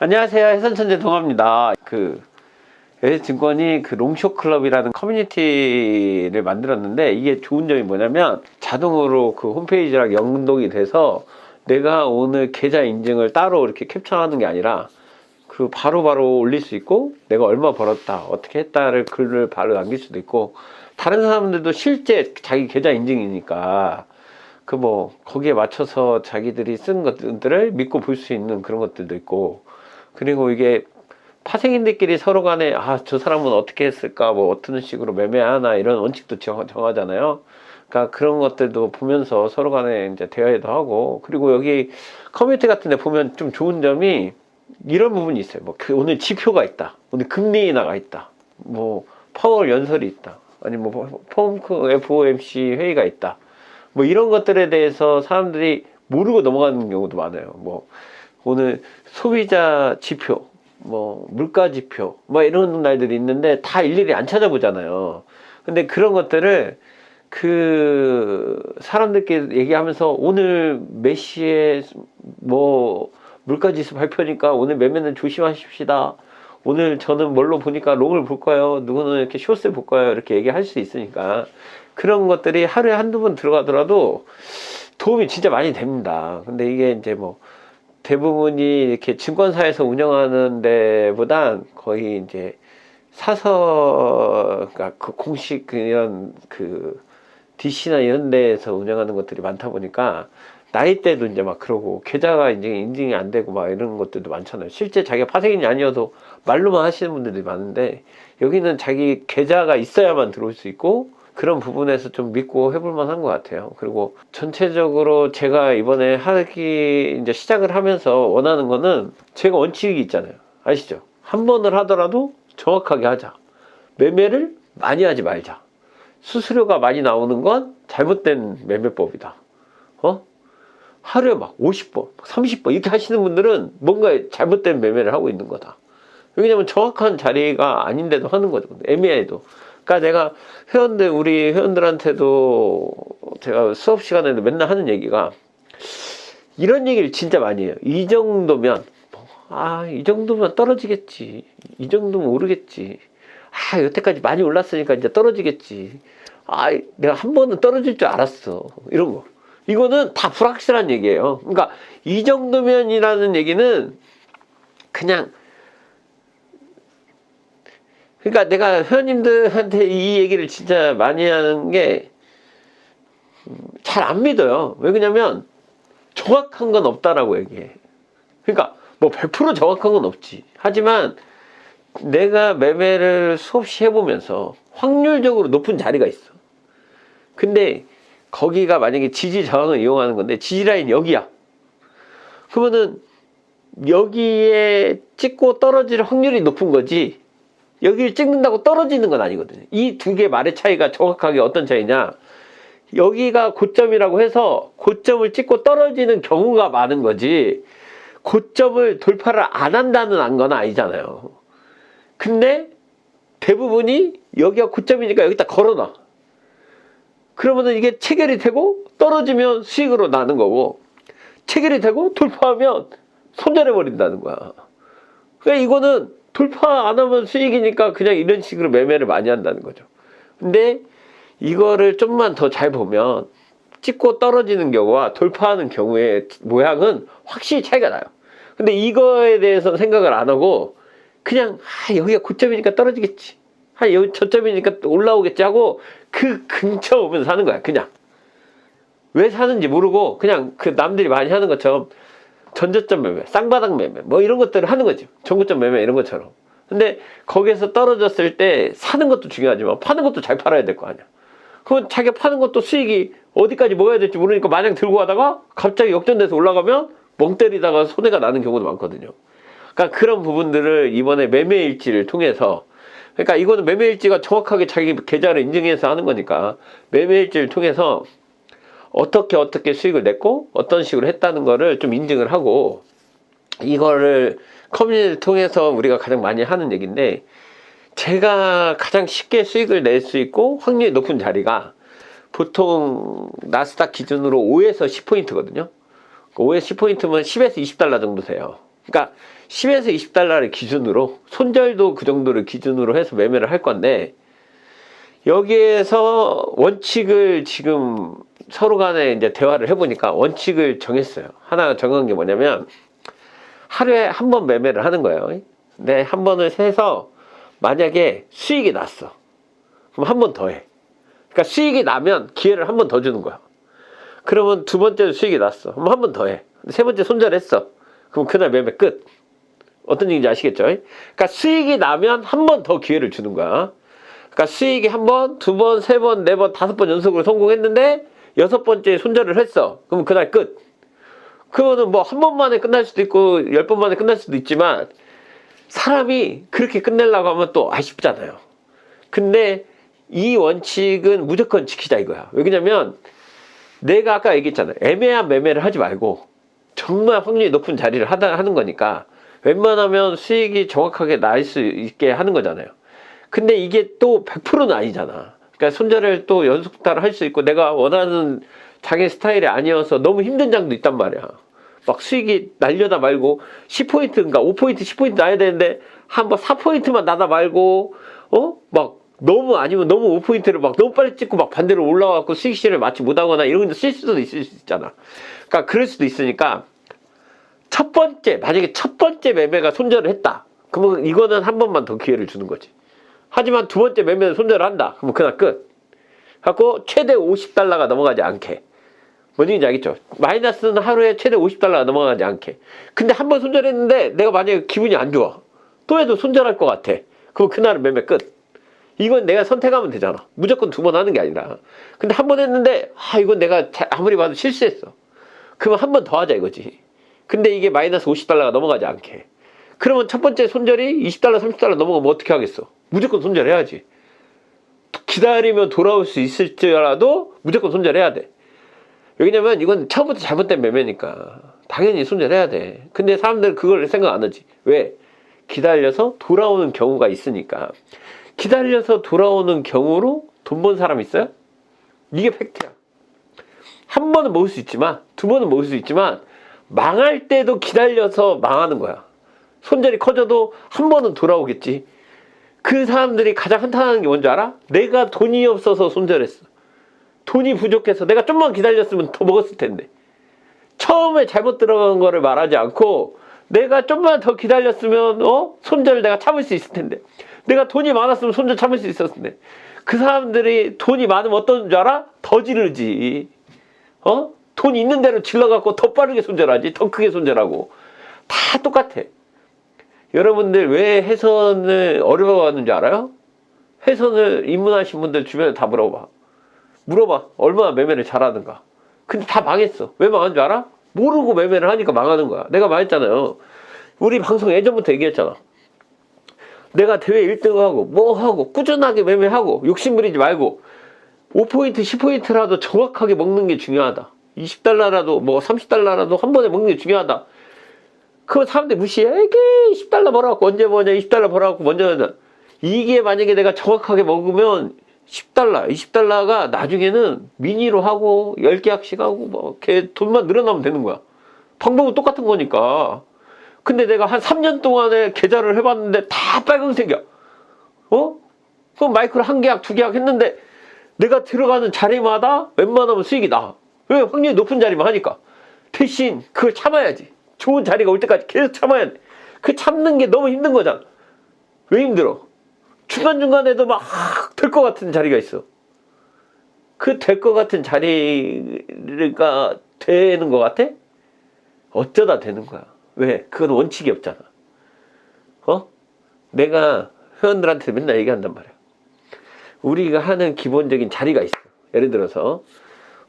안녕하세요. 해선천재 동아입니다. LS증권이 롱숏 클럽이라는 커뮤니티를 만들었는데, 이게 좋은 점이 뭐냐면 자동으로 홈페이지랑 연동이 돼서 내가 오늘 계좌 인증을 따로 이렇게 캡처하는 게 아니라 바로바로 올릴 수 있고, 내가 얼마 벌었다, 어떻게 했다를 글을 바로 남길 수도 있고, 다른 사람들도 실제 자기 계좌 인증이니까 거기에 맞춰서 자기들이 쓴 것들을 믿고 볼 수 있는 그런 것들도 있고, 그리고 이게 파생인들끼리 서로 간에 저 사람은 어떻게 했을까, 어떤 식으로 매매하나, 이런 원칙도 정하잖아요. 그러니까 그런 것들도 보면서 서로 간에 이제 대화도 하고, 그리고 여기 커뮤니티 같은 데 보면 좀 좋은 점이 이런 부분이 있어요. 오늘 지표가 있다, 오늘 금리 인하가 있다, 파월 연설이 있다, 아니 폼크 FOMC 회의가 있다, 이런 것들에 대해서 사람들이 모르고 넘어가는 경우도 많아요. 오늘 소비자 지표, 물가 지표, 이런 날들이 있는데 다 일일이 안 찾아보잖아요. 근데 그런 것들을 사람들끼리 얘기하면서, 오늘 몇 시에 물가 지수 발표니까 오늘 매매는 조심하십시다, 오늘 저는 뭘로 보니까 롱을 볼 거예요, 누구는 이렇게 숏을 볼 거예요, 이렇게 얘기할 수 있으니까 그런 것들이 하루에 한두 번 들어가더라도 도움이 진짜 많이 됩니다. 근데 이게 이제 대부분이 이렇게 증권사에서 운영하는 데보단 거의 이제 그러니까 공식 이런 DC나 이런 데에서 운영하는 것들이 많다 보니까 나이대도 이제 그러고, 계좌가 이제 인증이 안 되고 이런 것들도 많잖아요. 실제 자기가 파생인이 아니어도 말로만 하시는 분들이 많은데, 여기는 자기 계좌가 있어야만 들어올 수 있고, 그런 부분에서 좀 믿고 해볼 만한 것 같아요. 그리고 전체적으로 제가 이번에 이제 시작을 하면서 원하는 거는, 제가 원칙이 있잖아요. 아시죠? 한 번을 하더라도 정확하게 하자. 매매를 많이 하지 말자. 수수료가 많이 나오는 건 잘못된 매매법이다. 하루에 50번, 30번 이렇게 하시는 분들은 뭔가 잘못된 매매를 하고 있는 거다. 왜냐면 정확한 자리가 아닌데도 하는 거거든요. 애매해도. 그러니까 내가 우리 회원들한테도 제가 수업 시간에도 맨날 하는 얘기가, 이런 얘기를 진짜 많이 해요. 이 정도면 떨어지겠지, 이 정도면 오르겠지, 여태까지 많이 올랐으니까 이제 떨어지겠지, 내가 한 번은 떨어질 줄 알았어, 이런 거. 이거는 다 불확실한 얘기예요. 그러니까 이 정도면이라는 얘기는 그러니까 내가 회원님들한테 이 얘기를 진짜 많이 하는 게, 잘 안 믿어요. 왜 그러냐면 정확한 건 없다라고 얘기해. 그러니까 100% 정확한 건 없지. 하지만 내가 매매를 수없이 해보면서 확률적으로 높은 자리가 있어. 근데 거기가 만약에 지지 저항을 이용하는 건데, 지지 라인 여기야. 그러면은 여기에 찍고 떨어질 확률이 높은 거지, 여기를 찍는다고 떨어지는 건 아니거든요. 이 두 개 말의 차이가 정확하게 어떤 차이냐, 여기가 고점이라고 해서 고점을 찍고 떨어지는 경우가 많은 거지, 고점을 돌파를 안 한다는 건 아니잖아요. 근데 대부분이 여기가 고점이니까 여기다 걸어놔. 그러면은 이게 체결이 되고 떨어지면 수익으로 나는 거고, 체결이 되고 돌파하면 손절해 버린다는 거야. 그러니까 이거는 돌파 안 하면 수익이니까 그냥 이런 식으로 매매를 많이 한다는 거죠. 근데 이거를 좀만 더 잘 보면, 찍고 떨어지는 경우와 돌파하는 경우의 모양은 확실히 차이가 나요. 근데 이거에 대해서는 생각을 안 하고, 그냥 여기가 고점이니까 떨어지겠지, 여기 저점이니까 올라오겠지 하고 그 근처 오면서 사는 거야. 그냥 왜 사는지 모르고 그냥 남들이 많이 하는 것처럼 전저점 매매, 쌍바닥 매매 이런 것들을 하는 거죠. 전고점 매매 이런 것처럼. 근데 거기에서 떨어졌을 때 사는 것도 중요하지만 파는 것도 잘 팔아야 될 거 아니야. 그럼 자기가 파는 것도 수익이 어디까지 먹어야 될지 모르니까 마냥 들고 가다가 갑자기 역전돼서 올라가면 멍 때리다가 손해가 나는 경우도 많거든요. 그러니까 그런 부분들을 이번에 매매일지를 통해서, 그러니까 이거는 매매일지가 정확하게 자기 계좌를 인증해서 하는 거니까, 매매일지를 통해서 어떻게 수익을 냈고 어떤 식으로 했다는 거를 좀 인증을 하고, 이거를 커뮤니티를 통해서 우리가 가장 많이 하는 얘기인데, 제가 가장 쉽게 수익을 낼 수 있고 확률이 높은 자리가 보통 나스닥 기준으로 5에서 10포인트거든요. 5에서 10포인트면 10에서 20달러 정도 돼요. 그러니까 10에서 20달러를 기준으로, 손절도 그 정도를 기준으로 해서 매매를 할 건데, 여기에서 원칙을 지금 서로 간에 이제 대화를 해보니까 원칙을 정했어요. 하나 정한 게 뭐냐면, 하루에 한 번 매매를 하는 거예요. 근데 한 번을 해서 만약에 수익이 났어. 그럼 한 번 더 해. 그러니까 수익이 나면 기회를 한 번 더 주는 거야. 그러면 두 번째도 수익이 났어. 그럼 한 번 더 해. 세 번째 손절했어. 그럼 그날 매매 끝. 어떤 얘기인지 아시겠죠? 그러니까 수익이 나면 한 번 더 기회를 주는 거야. 그러니까 수익이 한 번, 두 번, 세 번, 네 번, 다섯 번 연속으로 성공했는데 여섯 번째 손절을 했어. 그럼 그날 끝. 그거는 뭐 한 번만에 끝날 수도 있고 10번 만에 끝날 수도 있지만 사람이 그렇게 끝내려고 하면 또 아쉽잖아요. 근데 이 원칙은 무조건 지키자 이거야. 왜냐면 내가 아까 얘기했잖아요. 애매한 매매를 하지 말고 정말 확률이 높은 자리를 하는 거니까 웬만하면 수익이 정확하게 날 수 있게 하는 거잖아요. 근데 이게 또 100%는 아니잖아. 그러니까 손절을 또 연속타를 할 수 있고 내가 원하는 장의 스타일이 아니어서 너무 힘든 장도 있단 말이야. 막 수익이 날려다 말고 10포인트인가 5포인트 10포인트 나야 되는데 한번 4포인트만 나다 말고 막 너무 아니면 너무 5포인트를 막 너무 빨리 찍고 막 반대로 올라와갖고 수익 실을 맞지 못하거나 이런 게 쓸 수도 있을 수 있잖아. 그러니까 그럴 수도 있으니까 만약에 첫 번째 매매가 손절을 했다. 그러면 이거는 한 번만 더 기회를 주는 거지. 하지만 두 번째 매매는 손절을 한다. 그러면 그날 끝. 하고 최대 50달러가 넘어가지 않게. 뭔 얘기인지 알겠죠? 마이너스는 하루에 최대 50달러가 넘어가지 않게. 근데 한 번 손절했는데 내가 만약에 기분이 안 좋아. 또 해도 손절할 것 같아. 그럼 그날은 매매 끝. 이건 내가 선택하면 되잖아. 무조건 두 번 하는 게 아니라. 근데 한 번 했는데 이건 내가 아무리 봐도 실수했어. 그러면 한 번 더 하자 이거지. 근데 이게 마이너스 50달러가 넘어가지 않게. 그러면 첫 번째 손절이 20달러 30달러 넘어가면 어떻게 하겠어? 무조건 손절해야지. 기다리면 돌아올 수 있을지라도 무조건 손절해야 돼. 왜냐면 이건 처음부터 잘못된 매매니까 당연히 손절해야 돼. 근데 사람들은 그걸 생각 안 하지. 왜? 기다려서 돌아오는 경우가 있으니까. 기다려서 돌아오는 경우로 돈 번 사람 있어요? 이게 팩트야. 한 번은 먹을 수 있지만 두 번은 먹을 수 있지만 망할 때도 기다려서 망하는 거야. 손절이 커져도 한 번은 돌아오겠지. 그 사람들이 가장 한탄하는 게 뭔지 알아? 내가 돈이 없어서 손절했어. 돈이 부족해서 내가 좀만 기다렸으면 더 먹었을 텐데. 처음에 잘못 들어간 거를 말하지 않고 내가 좀만 더 기다렸으면 손절을 내가 참을 수 있을 텐데. 내가 돈이 많았으면 손절 참을 수 있었을 텐데. 그 사람들이 돈이 많으면 어떤 줄 알아? 더 지르지. 돈 있는 대로 질러갖고 더 빠르게 손절하지. 더 크게 손절하고. 다 똑같아. 여러분들 왜 해선을 어려워하는 줄 알아요? 해선을 입문하신 분들 주변에 다 물어봐. 얼마나 매매를 잘하는가. 근데 다 망했어. 왜 망한 줄 알아? 모르고 매매를 하니까 망하는 거야. 내가 말했잖아요. 우리 방송 예전부터 얘기했잖아. 내가 대회 1등하고 뭐 하고 꾸준하게 매매하고 욕심부리지 말고 5포인트 10포인트라도 정확하게 먹는 게 중요하다. 20달러라도 뭐 30달러라도 한 번에 먹는 게 중요하다. 그거 사람들이 무시해. 이게 10달러 벌어갖고 언제 버냐 20달러 벌어갖고 먼저 하냐. 이게 만약에 내가 정확하게 먹으면 10달러 20달러가 나중에는 미니로 하고 10계약씩 하고 뭐 걔 돈만 늘어나면 되는 거야. 방법은 똑같은 거니까. 근데 내가 한 3년 동안에 계좌를 해봤는데 다 빨강색이야. 그럼 마이크로 한 계약 두 계약 했는데 내가 들어가는 자리마다 웬만하면 수익이 나. 왜? 확률이 높은 자리만 하니까. 대신 그걸 참아야지. 좋은 자리가 올 때까지 계속 참아야 돼. 그 참는 게 너무 힘든 거잖아. 왜 힘들어? 중간중간에도 막 될 것 같은 자리가 있어. 그 될 것 같은 자리가 되는 것 같아? 어쩌다 되는 거야. 왜? 그건 원칙이 없잖아. 내가 회원들한테 맨날 얘기한단 말이야. 우리가 하는 기본적인 자리가 있어. 예를 들어서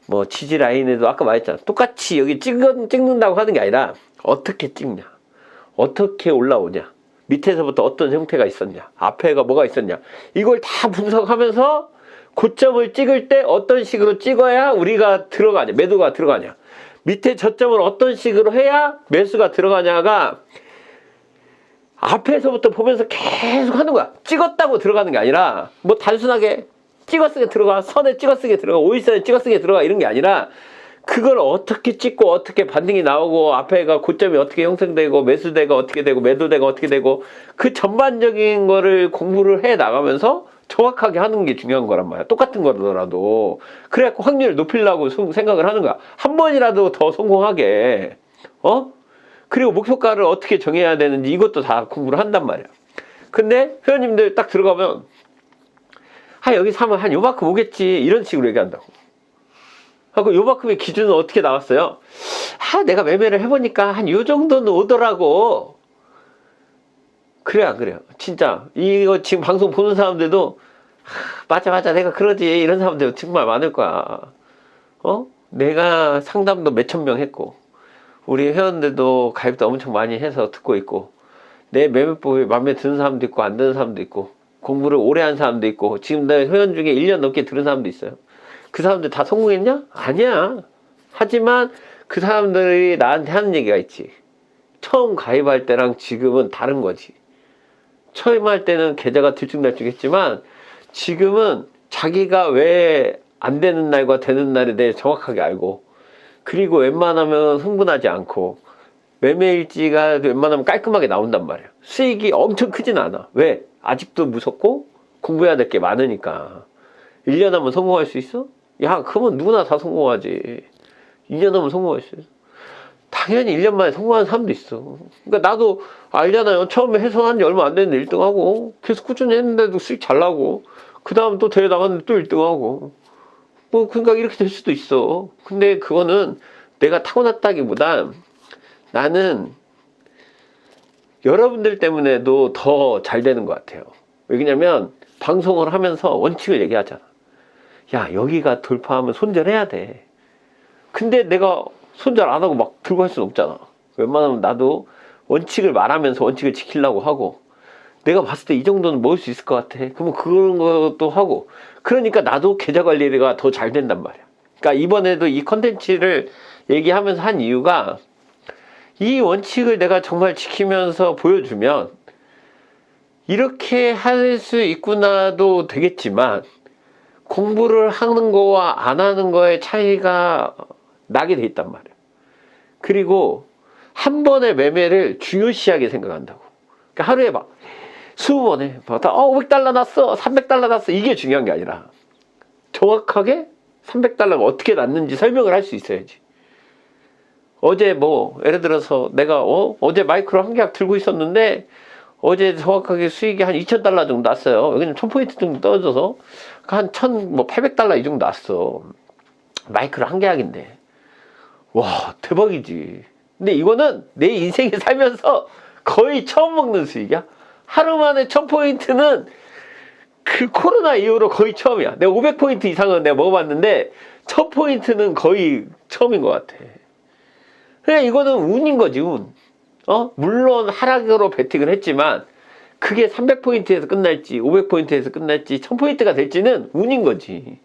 뭐 지지 라인에도 아까 말했잖아. 똑같이 여기 찍는다고 하는 게 아니라 어떻게 찍냐, 어떻게 올라오냐, 밑에서부터 어떤 형태가 있었냐, 앞에가 뭐가 있었냐, 이걸 다 분석하면서 고점을 찍을 때 어떤 식으로 찍어야 우리가 들어가냐, 매도가 들어가냐, 밑에 저점을 어떤 식으로 해야 매수가 들어가냐가 앞에서부터 보면서 계속 하는 거야. 찍었다고 들어가는 게 아니라 뭐 단순하게 찍어쓰게 들어가, 선에 찍어쓰게 들어가, 5일선에 찍어쓰게 들어가 이런 게 아니라 그걸 어떻게 찍고 어떻게 반등이 나오고 앞에가 고점이 어떻게 형성되고 매수대가 어떻게 되고 매도대가 어떻게 되고 그 전반적인 거를 공부를 해 나가면서 정확하게 하는 게 중요한 거란 말이야. 똑같은 거더라도. 그래갖고 확률을 높이려고 생각을 하는 거야. 한 번이라도 더 성공하게. 그리고 목표가를 어떻게 정해야 되는지 이것도 다 공부를 한단 말이야. 근데 회원님들 딱 들어가면 여기 사면 한 요만큼 오겠지 이런 식으로 얘기한다고. 하고 요만큼의 기준은 어떻게 나왔어요? 내가 매매를 해보니까 한 요 정도는 오더라고. 그래 안 그래요? 진짜 이거 지금 방송 보는 사람들도 맞아 내가 그러지 이런 사람들 정말 많을 거야. 내가 상담도 몇천 명 했고 우리 회원들도 가입도 엄청 많이 해서 듣고 있고 내 매매법이 마음에 드는 사람도 있고 안 드는 사람도 있고 공부를 오래 한 사람도 있고 지금 내 회원 중에 1년 넘게 들은 사람도 있어요. 그 사람들 다 성공했냐? 아니야. 하지만 그 사람들이 나한테 하는 얘기가 있지. 처음 가입할 때랑 지금은 다른 거지. 처음 할 때는 계좌가 들쭉날쭉했지만 지금은 자기가 왜 안 되는 날과 되는 날에 대해 정확하게 알고 그리고 웬만하면 흥분하지 않고 매매일지가 웬만하면 깔끔하게 나온단 말이야. 수익이 엄청 크진 않아. 왜? 아직도 무섭고 공부해야 될 게 많으니까. 1년 하면 성공할 수 있어? 그러면 누구나 다 성공하지. 2년 하면 성공할 수 있어. 당연히 1년 만에 성공하는 사람도 있어. 그러니까 나도 알잖아요. 처음에 해서 한 지 얼마 안 됐는데 1등하고 계속 꾸준히 했는데도 수익 잘 나고 그 다음 또 대회 나갔는데 또 1등하고 그러니까 이렇게 될 수도 있어. 근데 그거는 내가 타고났다기보다 나는 여러분들 때문에도 더 잘 되는 것 같아요. 왜냐면 방송을 하면서 원칙을 얘기하잖아. 여기가 돌파하면 손절해야 돼. 근데 내가 손절 안 하고 막 들고 할 수는 없잖아. 웬만하면 나도 원칙을 말하면서 원칙을 지키려고 하고 내가 봤을 때 이 정도는 먹을 수 있을 것 같아. 그러면 그런 것도 하고 그러니까 나도 계좌 관리가 더 잘 된단 말이야. 그러니까 이번에도 이 컨텐츠를 얘기하면서 한 이유가 이 원칙을 내가 정말 지키면서 보여주면 이렇게 할 수 있구나도 되겠지만 공부를 하는 거와 안 하는 거의 차이가 나게 돼 있단 말이야. 그리고 한 번의 매매를 중요시하게 생각한다고. 그러니까 하루에 막 20번에 500달러 났어 300달러 났어 이게 중요한 게 아니라 정확하게 300달러가 어떻게 났는지 설명을 할 수 있어야지. 어제 예를 들어서 내가 어제 마이크로 한 계약 들고 있었는데 어제 정확하게 수익이 한 2000달러 정도 났어요. 여기는 1000포인트 정도 떨어져서 한 800달러 이 정도 났어. 마이크로 한 계약인데 와 대박이지. 근데 이거는 내 인생에 살면서 거의 처음 먹는 수익이야. 하루 만에 1000포인트는 그 코로나 이후로 거의 처음이야. 내가 500포인트 이상은 내가 먹어봤는데 1000포인트는 거의 처음인 것 같아. 그냥 이거는 운인 거지, 운. 물론 하락으로 베팅을 했지만 그게 300포인트에서 끝날지 500포인트에서 끝날지 1000포인트가 될지는 운인 거지.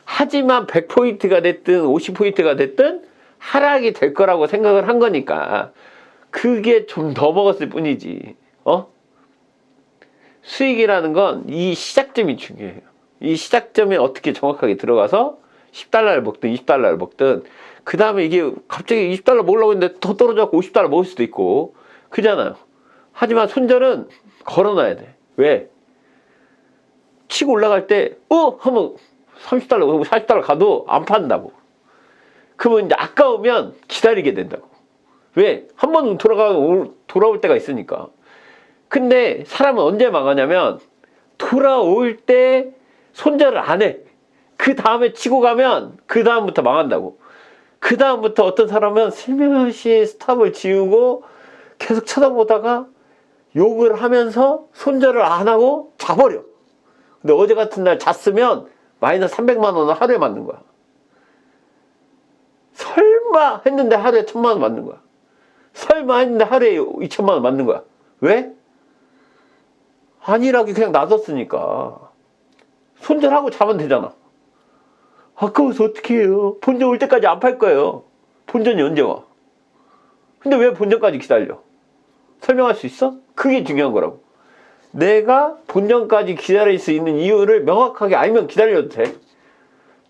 하지만 100포인트가 됐든 50포인트가 됐든 하락이 될 거라고 생각을 한 거니까 그게 좀 더 먹었을 뿐이지. 수익이라는 건 이 시작점이 중요해요. 이 시작점에 어떻게 정확하게 들어가서 10달러를 먹든 20달러를 먹든 그 다음에 이게 갑자기 20달러 먹으려고 했는데 더 떨어져갖고 50달러 먹을 수도 있고 그잖아요. 하지만 손절은 걸어놔야 돼. 왜? 치고 올라갈 때 하면 30달러 40달러 가도 안 판다고. 그러면 이제 아까우면 기다리게 된다고. 왜? 한 번 돌아올 때가 있으니까. 근데 사람은 언제 망하냐면 돌아올 때 손절을 안 해. 그 다음에 치고 가면 그 다음부터 망한다고. 그 다음부터 어떤 사람은 슬며시 스탑을 지우고 계속 쳐다보다가 욕을 하면서 손절을 안 하고 자버려. 근데 어제 같은 날 잤으면 마이너스 300만 원을 하루에 맞는 거야. 설마 했는데 하루에 1000만 원 맞는 거야. 설마 했는데 하루에 2000만 원 맞는 거야. 왜? 안일하게 그냥 놔뒀으니까. 손절하고 자면 되잖아. 아까워서 어떻게 해요? 본전 올 때까지 안 팔 거예요. 본전이 언제 와? 근데 왜 본전까지 기다려? 설명할 수 있어? 그게 중요한 거라고. 내가 본전까지 기다릴 수 있는 이유를 명확하게 알면 기다려도 돼.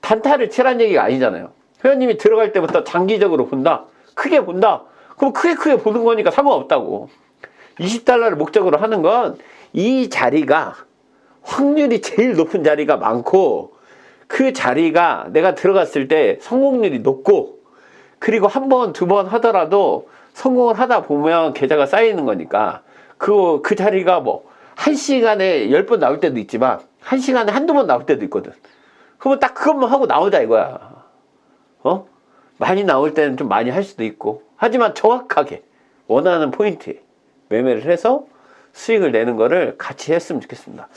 단타를 치라는 얘기가 아니잖아요. 회원님이 들어갈 때부터 장기적으로 본다. 크게 본다. 그럼 크게 보는 거니까 상관없다고. 20달러를 목적으로 하는 건 이 자리가 확률이 제일 높은 자리가 많고 그 자리가 내가 들어갔을 때 성공률이 높고 그리고 한 번, 두 번 하더라도 성공을 하다 보면 계좌가 쌓이는 거니까 그 자리가 뭐 1시간에 10번 나올 때도 있지만 1시간에 한두 번 나올 때도 있거든. 그러면 딱 그것만 하고 나오자 이거야. 많이 나올 때는 좀 많이 할 수도 있고 하지만 정확하게 원하는 포인트에 매매를 해서 수익을 내는 거를 같이 했으면 좋겠습니다.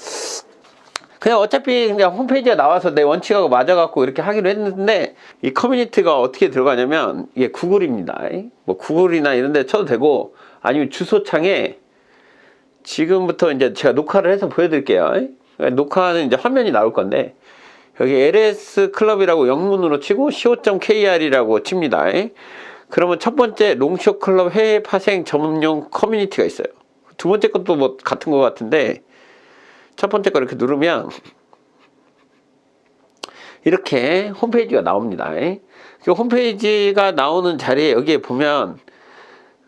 그냥 어차피 그냥 홈페이지가 나와서 내 원칙하고 맞아갖고 이렇게 하기로 했는데 이 커뮤니티가 어떻게 들어가냐면 이게 구글입니다. 뭐 구글이나 이런 데 쳐도 되고 아니면 주소창에 지금부터 이제 제가 녹화를 해서 보여드릴게요. 녹화는 이제 화면이 나올 건데 여기 LS 클럽이라고 영문으로 치고 co.kr이라고 칩니다. 그러면 첫 번째 롱숏 클럽 해외 파생 전문용 커뮤니티가 있어요. 두 번째 것도 뭐 같은 것 같은데 첫 번째 거 이렇게 누르면 이렇게 홈페이지가 나옵니다. 그 홈페이지가 나오는 자리에 여기에 보면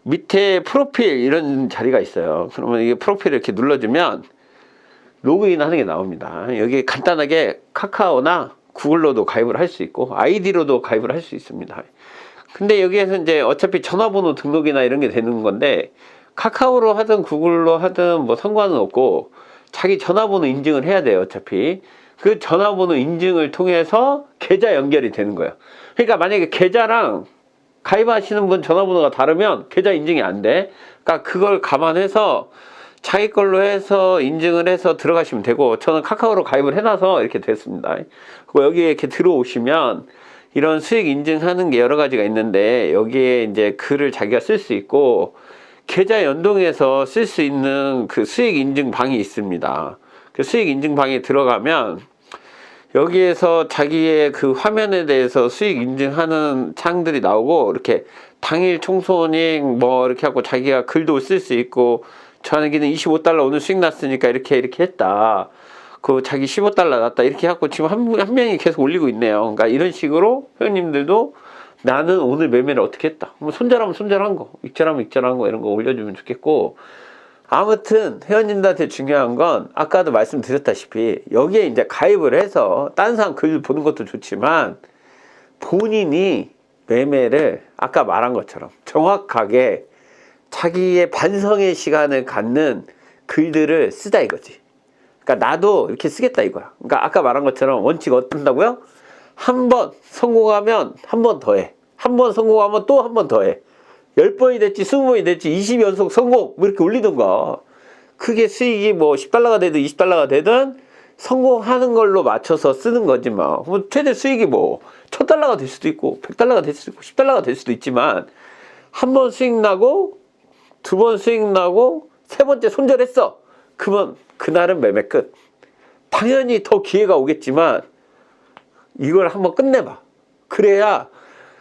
밑에 프로필 이런 자리가 있어요. 그러면 이게 프로필을 이렇게 눌러주면 로그인 하는 게 나옵니다. 여기 간단하게 카카오나 구글로도 가입을 할 수 있고 아이디로도 가입을 할 수 있습니다. 근데 여기에서 이제 어차피 전화번호 등록이나 이런 게 되는 건데 카카오로 하든 구글로 하든 뭐 상관은 없고 자기 전화번호 인증을 해야 돼요. 어차피 그 전화번호 인증을 통해서 계좌 연결이 되는 거예요. 그러니까 만약에 계좌랑 가입하시는 분 전화번호가 다르면 계좌 인증이 안 돼. 그러니까 그걸 감안해서 자기 걸로 해서 인증을 해서 들어가시면 되고 저는 카카오로 가입을 해놔서 이렇게 됐습니다. 그리고 여기에 이렇게 들어오시면 이런 수익 인증하는 게 여러 가지가 있는데 여기에 이제 글을 자기가 쓸 수 있고 계좌 연동해서 쓸 수 있는 그 수익 인증 방이 있습니다. 그 수익 인증 방에 들어가면 여기에서 자기의 그 화면에 대해서 수익 인증하는 창들이 나오고 이렇게 당일 총손익 뭐 이렇게 하고 자기가 글도 쓸 수 있고 저한테는 25달러 오늘 수익 났으니까 이렇게 했다. 그 자기 15달러 났다. 이렇게 해갖고 지금 한 명이 계속 올리고 있네요. 그러니까 이런 식으로 회원님들도 나는 오늘 매매를 어떻게 했다. 손절하면 손절한 거, 익절하면 익절한 거 이런 거 올려주면 좋겠고 아무튼 회원님들한테 중요한 건 아까도 말씀드렸다시피 여기에 이제 가입을 해서 딴 사람 글 보는 것도 좋지만 본인이 매매를 아까 말한 것처럼 정확하게 자기의 반성의 시간을 갖는 글들을 쓰자 이거지. 그러니까 나도 이렇게 쓰겠다 이거야. 그러니까 아까 말한 것처럼 원칙 어떤다고요? 한 번 성공하면 한 번 더 해. 한 번 성공하면 또 한 번 더 해. 10번이 됐지 20번이 됐지 20연속 성공 뭐 이렇게 올리던가. 크게 수익이 뭐 10달러가 되든 20달러가 되든 성공하는 걸로 맞춰서 쓰는 거지 뭐. 최대 수익이 뭐 1000달러가 될 수도 있고 100달러가 될 수도 있고 10달러가 될 수도 있지만 한 번 수익 나고 두 번 수익 나고 세 번째 손절했어. 그러면 그날은 매매 끝. 당연히 더 기회가 오겠지만 이걸 한번 끝내봐. 그래야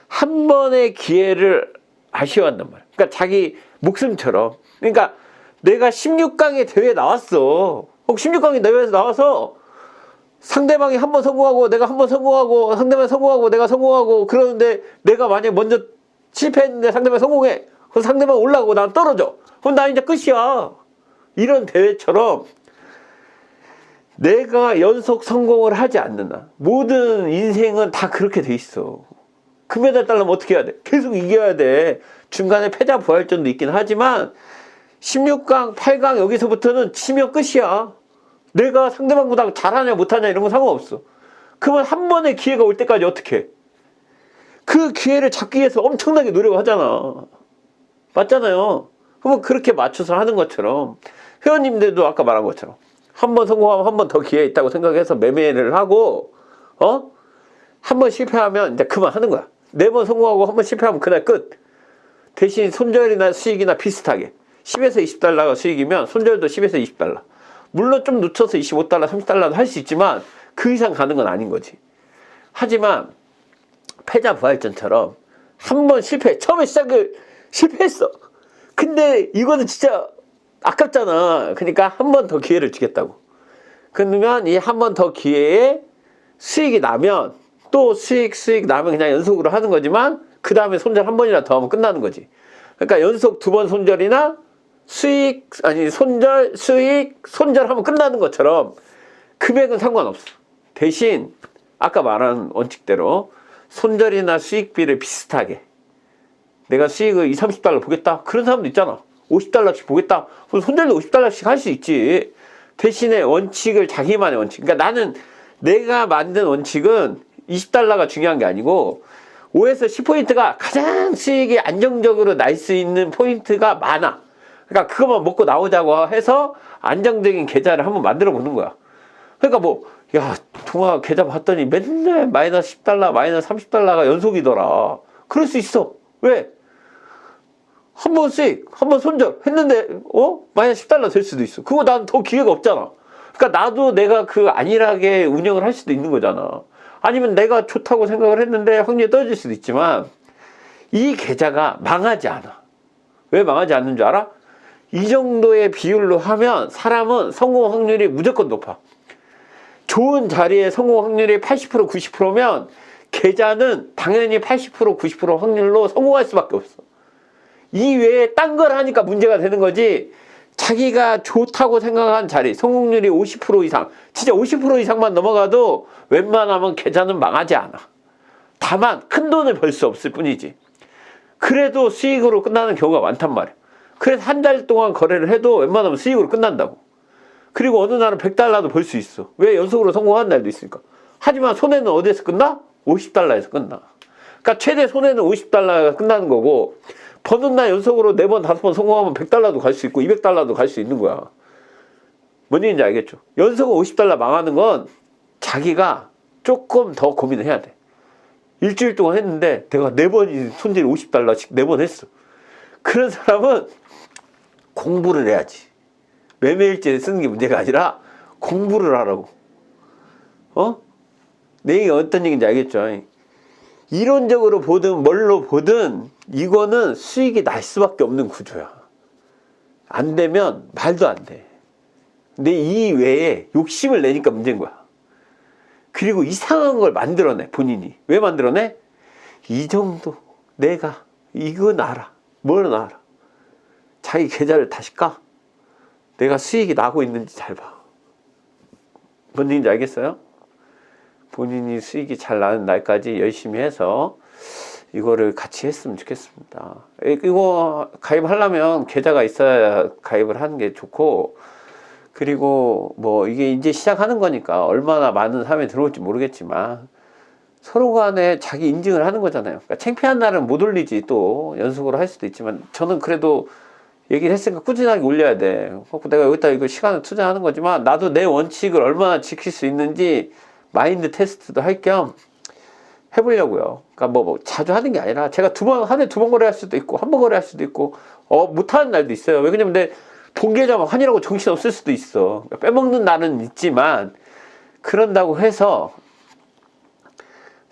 한 번의 기회를 아쉬워한단 말이야. 그러니까 자기 목숨처럼. 그러니까 내가 16강의 대회에 나왔어. 혹 16강의 대회에서 나와서 상대방이 한 번 성공하고 내가 한 번 성공하고 상대방이 성공하고 내가 성공하고 그러는데 내가 만약 먼저 실패했는데 상대방이 성공해. 그럼 상대방 올라가고 난 떨어져. 그럼 나 이제 끝이야. 이런 대회처럼 내가 연속 성공을 하지 않는 한 모든 인생은 다 그렇게 돼 있어. 금메달 따려면 어떻게 해야 돼? 계속 이겨야 돼. 중간에 패자 부활전도 있긴 하지만 16강, 8강 여기서부터는 치면 끝이야. 내가 상대방보다 잘하냐 못하냐 이런 건 상관없어. 그러면 한 번의 기회가 올 때까지 어떻게 해? 그 기회를 잡기 위해서 엄청나게 노력하잖아. 맞잖아요. 그러면 그렇게 맞춰서 하는 것처럼 회원님들도 아까 말한 것처럼 한 번 성공하면 한 번 더 기회 있다고 생각해서 매매를 하고 한 번 실패하면 이제 그만하는 거야. 4번 성공하고 한 번 실패하면 그날 끝. 대신 손절이나 수익이나 비슷하게 10에서 20달러가 수익이면 손절도 10에서 20달러. 물론 좀 늦춰서 25달러, 30달러도 할 수 있지만 그 이상 가는 건 아닌 거지. 하지만 패자 부활전처럼 한 번 처음에 시작을 실패했어. 근데 이거는 진짜 아깝잖아. 그러니까 한 번 더 기회를 주겠다고. 그러면 이 한 번 더 기회에 수익이 나면 또 수익 나면 그냥 연속으로 하는 거지만 그 다음에 손절 한 번이나 더 하면 끝나는 거지. 그러니까 연속 2번 손절이나 손절, 수익, 손절하면 끝나는 것처럼 금액은 상관없어. 대신 아까 말한 원칙대로 손절이나 수익비를 비슷하게, 내가 수익을 20, 30달러 보겠다 그런 사람도 있잖아. 50달러씩 보겠다 그럼 손절도 50달러씩 할 수 있지. 대신에 원칙을, 자기만의 원칙, 그러니까 나는 내가 만든 원칙은 20달러가 중요한 게 아니고 5에서 10포인트가 가장 수익이 안정적으로 날 수 있는 포인트가 많아. 그러니까 그것만 먹고 나오자고 해서 안정적인 계좌를 한번 만들어 보는 거야. 그러니까 뭐, 야, 동아 계좌 봤더니 맨날 마이너스 10달러, 마이너스 30달러가 연속이더라. 그럴 수 있어. 왜? 한 번 수익, 한 번 손절 했는데, 마이너스 10달러 될 수도 있어. 그거 난 더 기회가 없잖아. 그러니까 나도 내가 그 안일하게 운영을 할 수도 있는 거잖아. 아니면 내가 좋다고 생각을 했는데 확률이 떨어질 수도 있지만 이 계좌가 망하지 않아. 왜 망하지 않는 줄 알아? 이 정도의 비율로 하면 사람은 성공 확률이 무조건 높아. 좋은 자리에 성공 확률이 80% 90%면 계좌는 당연히 80% 90% 확률로 성공할 수밖에 없어. 이 외에 딴 걸 하니까 문제가 되는 거지. 자기가 좋다고 생각한 자리, 성공률이 50% 이상, 진짜 50% 이상만 넘어가도 웬만하면 계좌는 망하지 않아. 다만 큰 돈을 벌 수 없을 뿐이지. 그래도 수익으로 끝나는 경우가 많단 말이야. 그래서 한 달 동안 거래를 해도 웬만하면 수익으로 끝난다고. 그리고 어느 날은 100달러도 벌 수 있어. 왜? 연속으로 성공하는 날도 있으니까. 하지만 손해는 어디에서 끝나? 50달러에서 끝나. 그러니까 최대 손해는 50달러가 끝나는 거고, 버는 날 연속으로 4번, 5번 성공하면 100달러도 갈 수 있고 200달러도 갈 수 있는 거야. 뭔 얘기인지 알겠죠? 연속으로 50달러 망하는 건 자기가 조금 더 고민을 해야 돼. 일주일 동안 했는데 내가 4번이 손질 50달러씩 4번 했어. 그런 사람은 공부를 해야지. 매매일지를 쓰는 게 문제가 아니라 공부를 하라고. 내 얘기가 어떤 얘기인지 알겠죠? 이론적으로 보든 뭘로 보든 이거는 수익이 날 수밖에 없는 구조야. 안 되면 말도 안 돼. 근데 이 외에 욕심을 내니까 문제인 거야. 그리고 이상한 걸 만들어내, 본인이. 왜 만들어내? 이 정도 내가 이건 알아. 뭘 알아? 자기 계좌를 다시 까. 내가 수익이 나고 있는지 잘 봐. 뭔 얘기인지 알겠어요? 본인이 수익이 잘 나는 날까지 열심히 해서 이거를 같이 했으면 좋겠습니다. 이거 가입하려면 계좌가 있어야 가입을 하는 게 좋고, 그리고 뭐 이게 이제 시작하는 거니까 얼마나 많은 사람이 들어올지 모르겠지만 서로 간에 자기 인증을 하는 거잖아요. 그러니까 창피한 날은 못 올리지, 또 연속으로 할 수도 있지만 저는 그래도 얘기를 했으니까 꾸준하게 올려야 돼. 내가 여기다 이거 시간을 투자하는 거지만 나도 내 원칙을 얼마나 지킬 수 있는지 마인드 테스트도 할 겸 해보려고요. 그러니까 뭐 자주 하는 게 아니라 제가 한 해 2번 거래할 수도 있고 1번 거래할 수도 있고 못하는 날도 있어요. 왜냐면 내 본계좌 환이라고 정신 없을 수도 있어. 빼먹는 날은 있지만 그런다고 해서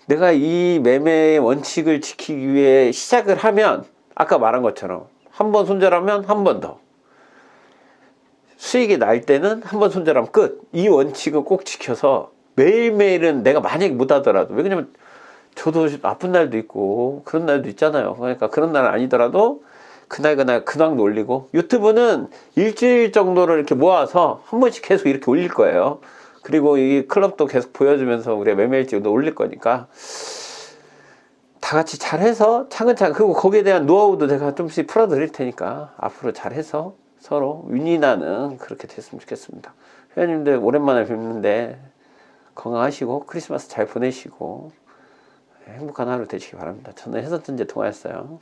내가 이 매매의 원칙을 지키기 위해 시작을 하면 아까 말한 것처럼 한 번 손절하면 한 번 더, 수익이 날 때는 한 번 손절하면 끝. 이 원칙을 꼭 지켜서 매일매일은 내가 만약에 못하더라도, 왜냐면 저도 아픈 날도 있고 그런 날도 있잖아요. 그러니까 그런 날은 아니더라도 그날 근황 올리고, 유튜브는 일주일 정도를 이렇게 모아서 한 번씩 계속 이렇게 올릴 거예요. 그리고 이 클럽도 계속 보여주면서 우리가 매매일지도 올릴 거니까 다 같이 잘해서 차근차근, 그리고 거기에 대한 노하우도 제가 좀씩 풀어드릴 테니까 앞으로 잘해서 서로 윈윈하는 그렇게 됐으면 좋겠습니다. 회원님들 오랜만에 뵙는데 건강하시고 크리스마스 잘 보내시고 행복한 하루 되시기 바랍니다. 저는 해서든지 통화했어요.